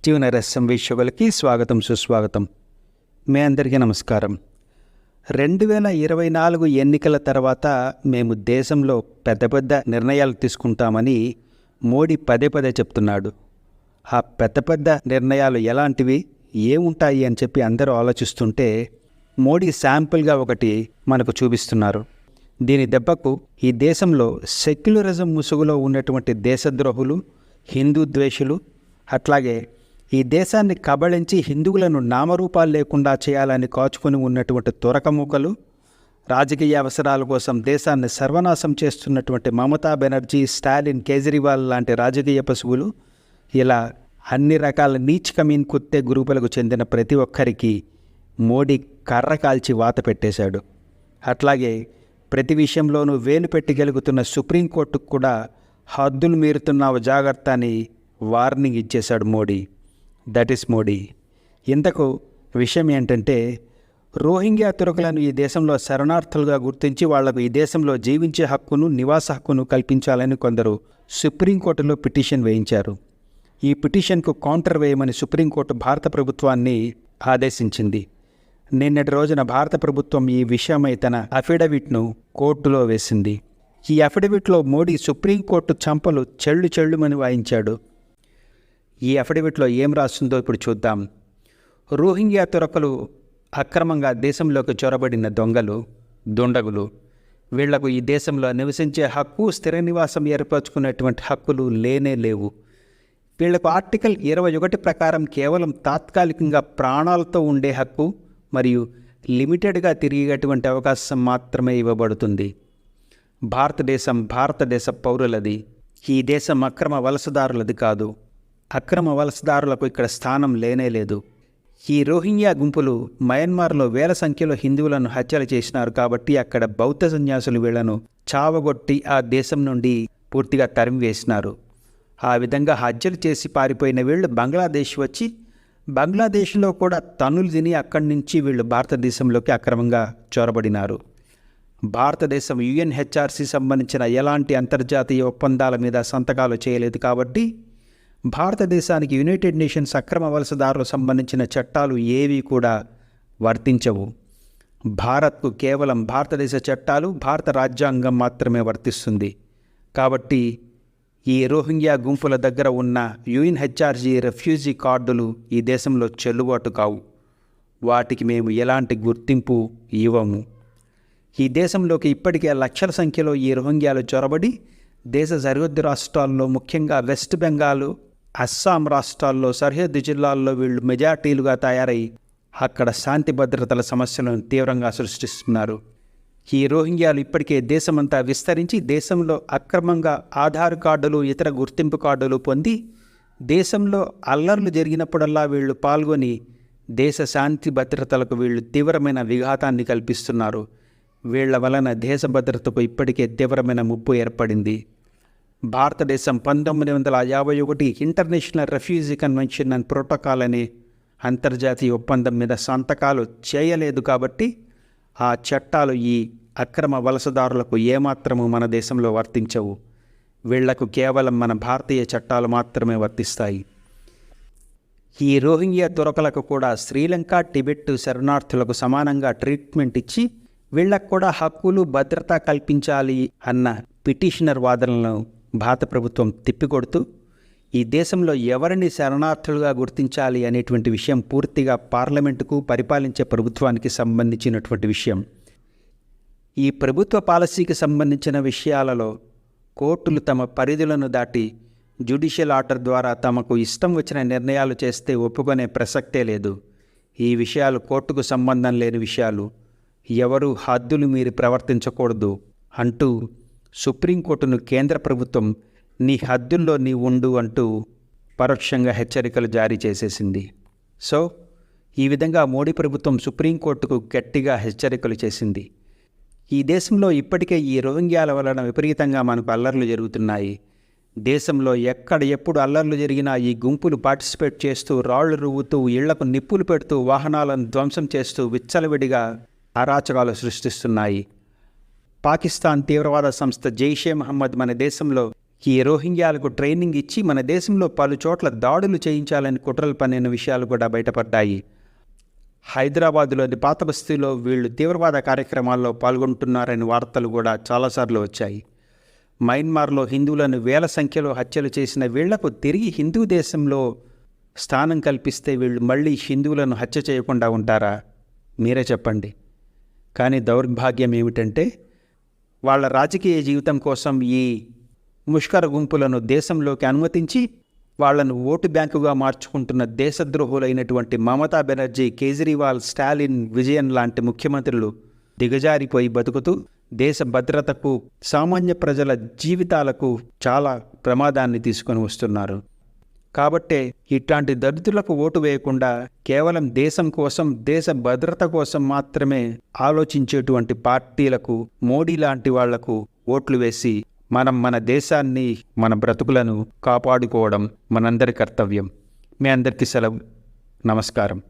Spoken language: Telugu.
జీవనరసం వీక్షకులకి స్వాగతం సుస్వాగతం. మీ అందరికీ నమస్కారం. 2024 ఎన్నికల తర్వాత మేము దేశంలో పెద్ద పెద్ద నిర్ణయాలు తీసుకుంటామని మోడీ పదే పదే చెప్తున్నాడు. ఆ పెద్ద పెద్ద నిర్ణయాలు ఎలాంటివి, ఏముంటాయి అని చెప్పి అందరూ ఆలోచిస్తుంటే మోడీ శాంపుల్గా ఒకటి మనకు చూపిస్తున్నారు. దీని దెబ్బకు ఈ దేశంలో సెక్యులరిజం ముసుగులో ఉన్నటువంటి దేశద్రోహులు, హిందూ ద్వేషులు, అట్లాగే ఈ దేశాన్ని కబళించి హిందువులను నామరూపాలు లేకుండా చేయాలని కాచుకొని ఉన్నటువంటి తొరకమూకలు, రాజకీయ అవసరాల కోసం దేశాన్ని సర్వనాశం చేస్తున్నటువంటి మమతా బెనర్జీ, స్టాలిన్, కేజ్రీవాల్ లాంటి రాజకీయ పశువులు, ఇలా అన్ని రకాల నీచ్ కమీన్ కుత్తే గ్రూపులకు చెందిన ప్రతి ఒక్కరికి మోడీ కర్ర కాల్చి వాత పెట్టేశాడు. అట్లాగే ప్రతి విషయంలోనూ వేలు పెట్టి గెలుగుతున్న సుప్రీంకోర్టుకు కూడా హద్దులు మీరుతున్నావు జాగ్రత్త అని వార్నింగ్ ఇచ్చేశాడు మోడీ. That is Modi. ఇంతకు విషయం ఏంటంటే, రోహింగ్యా తురకలను ఈ దేశంలో శరణార్థులుగా గుర్తించి వాళ్లకు ఈ దేశంలో జీవించే హక్కును, నివాస హక్కును కల్పించాలని కొందరు సుప్రీంకోర్టులో పిటిషన్ వేయించారు. ఈ పిటిషన్కు కౌంటర్ వేయమని సుప్రీంకోర్టు భారత ప్రభుత్వాన్ని ఆదేశించింది. నిన్నటి రోజున భారత ప్రభుత్వం ఈ విషయమై తన అఫిడవిట్ను కోర్టులో వేసింది. ఈ అఫిడవిట్లో మోడీ సుప్రీంకోర్టు చంపలు చెళ్ళు చెళ్ళుమని వాయించాడు. ఈ అఫిడవిట్లో ఏం రాస్తుందో ఇప్పుడు చూద్దాం. రోహింగ్యా తురకలు అక్రమంగా దేశంలోకి చొరబడిన దొంగలు, దుండగులు. వీళ్లకు ఈ దేశంలో నివసించే హక్కు, స్థిర నివాసం ఏర్పరచుకునేటువంటి హక్కులు లేనే లేవు. వీళ్లకు ఆర్టికల్ 21 ప్రకారం కేవలం తాత్కాలికంగా ప్రాణాలతో ఉండే హక్కు మరియు లిమిటెడ్గా తిరిగేటువంటి అవకాశం మాత్రమే ఇవ్వబడుతుంది. భారతదేశ పౌరులది. ఈ దేశం అక్రమ వలసదారులది కాదు. అక్రమ వలసదారులకు ఇక్కడ స్థానం లేనే లేదు. ఈ రోహింగ్యా గుంపులు మయన్మార్లో వేల సంఖ్యలో హిందువులను హత్యలు చేసినారు కాబట్టి అక్కడ బౌద్ధ సన్యాసులు వీళ్లను చావగొట్టి ఆ దేశం నుండి పూర్తిగా తరిమివేసినారు. ఆ విధంగా హత్యలు చేసి పారిపోయిన వీళ్ళు బంగ్లాదేశ్ వచ్చి బంగ్లాదేశ్లో కూడా తన్నులు తిని అక్కడి నుంచి వీళ్ళు భారతదేశంలోకి అక్రమంగా చొరబడినారు. భారతదేశం UNHRC సంబంధించిన ఎలాంటి అంతర్జాతీయ ఒప్పందాల మీద సంతకాలు చేయలేదు కాబట్టి భారతదేశానికి యునైటెడ్ నేషన్స్ అక్రమ వలసదారులకు సంబంధించిన చట్టాలు ఏవీ కూడా వర్తించవు. భారత్కు కేవలం భారతదేశ చట్టాలు, భారత రాజ్యాంగం మాత్రమే వర్తిస్తుంది. కాబట్టి ఈ రోహింగ్యా గుంపుల దగ్గర ఉన్న UNHRC రెఫ్యూజీ కార్డులు ఈ దేశంలో చెల్లుబాటు కావు. వాటికి మేము ఎలాంటి గుర్తింపు ఇవ్వము. ఈ దేశంలోకి ఇప్పటికే లక్షల సంఖ్యలో ఈ రోహింగ్యాలు చొరబడి దేశ సరిహద్దు రాష్ట్రాల్లో, ముఖ్యంగా వెస్ట్ బెంగాల్, అస్సాం రాష్ట్రాల్లో సరిహద్దు జిల్లాల్లో వీళ్ళు మెజార్టీలుగా తయారై అక్కడ శాంతి భద్రతల సమస్యలను తీవ్రంగా సృష్టిస్తున్నారు. ఈ రోహింగ్యాలు ఇప్పటికే దేశమంతా విస్తరించి దేశంలో అక్రమంగా ఆధార్ కార్డులు, ఇతర గుర్తింపు కార్డులు పొంది దేశంలో అల్లర్లు జరిగినప్పుడల్లా వీళ్ళు పాల్గొని దేశ శాంతి భద్రతలకు వీళ్ళు తీవ్రమైన విఘాతాన్ని కల్పిస్తున్నారు. వీళ్ల వలన దేశ భద్రతకు ఇప్పటికే తీవ్రమైన ముప్పు ఏర్పడింది. భారతదేశం 1951 international refugee convention and protocol అనే అంతర్జాతీయ ఒప్పందం మీద సంతకాలు చేయలేదు కాబట్టి ఆ చట్టాలు ఈ అక్రమ వలసదారులకు ఏమాత్రము మన దేశంలో వర్తించవు. వీళ్లకు కేవలం మన భారతీయ చట్టాలు మాత్రమే వర్తిస్తాయి. ఈ రోహింగ్యా తురకలకు కూడా శ్రీలంక, టిబెట్ శరణార్థులకు సమానంగా ట్రీట్మెంట్ ఇచ్చి వీళ్లకు కూడా హక్కులు, భద్రత కల్పించాలి అన్న పిటిషనర్ వాదనలను భారత ప్రభుత్వం తిప్పికొడుతూ ఈ దేశంలో ఎవరిని శరణార్థులుగా గుర్తించాలి అనేటువంటి విషయం పూర్తిగా పార్లమెంటుకు, పరిపాలించే ప్రభుత్వానికి సంబంధించినటువంటి విషయం. ఈ ప్రభుత్వ పాలసీకి సంబంధించిన విషయాలలో కోర్టులు తమ పరిధులను దాటి జ్యుడిషియల్ ఆర్డర్ ద్వారా తమకు ఇష్టం వచ్చిన నిర్ణయాలు చేస్తే ఒప్పుకునే ప్రసక్తే లేదు. ఈ విషయాలు కోర్టుకు సంబంధం లేని విషయాలు, ఎవరూ హద్దులు మీరి ప్రవర్తించకూడదు అంటూ సుప్రీంకోర్టును కేంద్ర ప్రభుత్వం నీ హద్దుల్లో నీ ఉండు అంటూ పరోక్షంగా హెచ్చరికలు జారీ చేసేసింది. సో ఈ విధంగా మోడీ ప్రభుత్వం సుప్రీంకోర్టుకు గట్టిగా హెచ్చరికలు చేసింది. ఈ దేశంలో ఇప్పటికే ఈ రోహింగ్యాల వలన విపరీతంగా మనకు అల్లర్లు జరుగుతున్నాయి. దేశంలో ఎక్కడ ఎప్పుడు అల్లర్లు జరిగినా ఈ గుంపులు పార్టిసిపేట్ చేస్తూ, రాళ్లు రువ్వుతూ, ఇళ్లకు నిప్పులు పెడుతూ, వాహనాలను ధ్వంసం చేస్తూ విచ్చలవిడిగా అరాచకాలు సృష్టిస్తున్నాయి. పాకిస్తాన్ తీవ్రవాద సంస్థ జైషే మహమ్మద్ మన దేశంలో ఈ రోహింగ్యాలకు ట్రైనింగ్ ఇచ్చి మన దేశంలో పలు చోట్ల దాడులు చేయించాలని కుట్రలు పన్నిన విషయాలు కూడా బయటపడ్డాయి. హైదరాబాదులోని పాత బస్తీలో వీళ్ళు తీవ్రవాద కార్యక్రమాల్లో పాల్గొంటున్నారని వార్తలు కూడా చాలాసార్లు వచ్చాయి. మయన్మార్లో హిందువులను వేల సంఖ్యలో హత్యలు చేసిన వీళ్లకు తిరిగి హిందూ దేశంలో స్థానం కల్పిస్తే వీళ్ళు మళ్ళీ హిందువులను హత్య చేయకుండా ఉంటారా? మీరే చెప్పండి. కానీ దౌర్భాగ్యం ఏమిటంటే వాళ్ళ రాజకీయ జీవితం కోసం ఈ ముష్కర గుంపులను దేశంలోకి అనుమతించి వాళ్లను ఓటు బ్యాంకుగా మార్చుకుంటున్న దేశద్రోహులైనటువంటి మమతా బెనర్జీ, కేజ్రీవాల్, స్టాలిన్, విజయన్ లాంటి ముఖ్యమంత్రులు దిగజారిపోయి బతుకుతూ దేశ భద్రతకు, సామాన్య ప్రజల జీవితాలకు చాలా ప్రమాదాన్ని తీసుకొని వస్తున్నారు. కాబట్టే ఇట్లాంటి దరిద్రులకు ఓటు వేయకుండా కేవలం దేశం కోసం, దేశ భద్రత కోసం మాత్రమే ఆలోచించేటువంటి పార్టీలకు, మోడీ లాంటి వాళ్లకు ఓట్లు వేసి మనం మన దేశాన్ని, మన బ్రతుకులను కాపాడుకోవడం మనందరి కర్తవ్యం. మీ అందరికీ సెలవు. నమస్కారం.